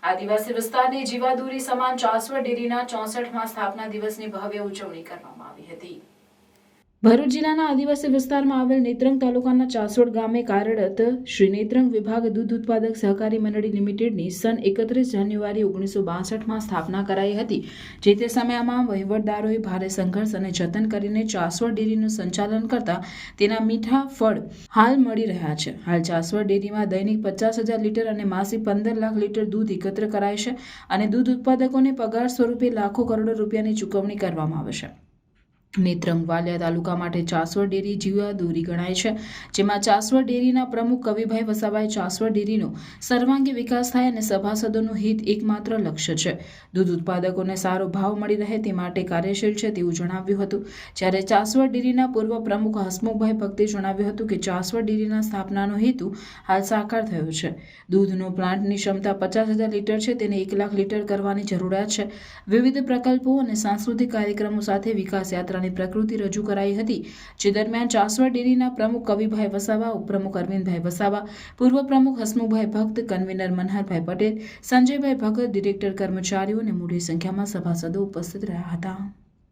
આદિવાસી વિસ્તારની જીવાદોરી સમાન ચાસવડ ડેરીના 64મા સ્થાપના દિવસની ભવ્ય ઉજવણી કરવામાં આવી હતી। ભરૂચ જિલ્લાના આદિવાસી વિસ્તારમાં આવેલ નેત્રંગ તાલુકાના ચાસવડ ગામે કાર્યરત શ્રી નેત્રંગ વિભાગ દૂધ ઉત્પાદક સહકારી મંડળી લિમિટેડની સન 31 જાન્યુઆરી 1962માં સ્થાપના કરાઈ હતી। જે તે સમયમાં વહીવટદારોએ ભારે સંઘર્ષ અને જતન કરીને ચાસવડ ડેરીનું સંચાલન કરતા તેના મીઠા ફળ હાલ મળી રહ્યા છે। હાલ ચાસવડ ડેરીમાં દૈનિક 50,000 લીટર અને માસિક 15 લાખ લીટર દૂધ એકત્ર કરાય છે અને દૂધ ઉત્પાદકોને પગાર સ્વરૂપે લાખો કરોડો રૂપિયાની ચૂકવણી કરવામાં આવે છે। નેત્રંગ વાલિયા તાલુકા માટે ચાસવડ ડેરી જીવાદોરી ગણાય છે, જેમાં ચાસવડ ડેરીના પ્રમુખ કવિભાઈ વસાવાએ ચાસવડ ડેરીનો સર્વાંગી વિકાસ થાય અને સભાસદોનું હિત એકમાત્ર લક્ષ્ય છે। દૂધ ઉત્પાદકોને સારો ભાવ મળી રહે તે માટે કાર્યશીલ છે તેવું જણાવ્યું હતું। જ્યારે ચાસવડ ડેરીના પૂર્વ પ્રમુખ હસમુખભાઈ ભક્તે જણાવ્યું હતું કે ચાસવડ ડેરીના સ્થાપનાનો હેતુ હાલ સાકાર થયો છે। દૂધનો પ્લાન્ટની ક્ષમતા 50,000 લીટર છે, તેને 1 લાખ લીટર કરવાની જરૂરિયાત છે। વિવિધ પ્રકલ્પો અને સાંસ્કૃતિક કાર્યક્રમો સાથે વિકાસ યાત્રા પ્રકૃતિ રજૂ કરાઈ હતી। જે દરમિયાન ચાસવડ ડેરીના પ્રમુખ કવિભાઈ વસાવા, ઉપપ્રમુખ અરવિંદભાઈ વસાવા, પૂર્વ પ્રમુખ હસમુખભાઈ ભક્ત, કન્વીનર મનહરભાઈ પટેલ, સંજયભાઈ ભગત, ડિરેક્ટર, કર્મચારીઓ અને મોટી સંખ્યામાં સભાસદો ઉપસ્થિત રહ્યા હતા।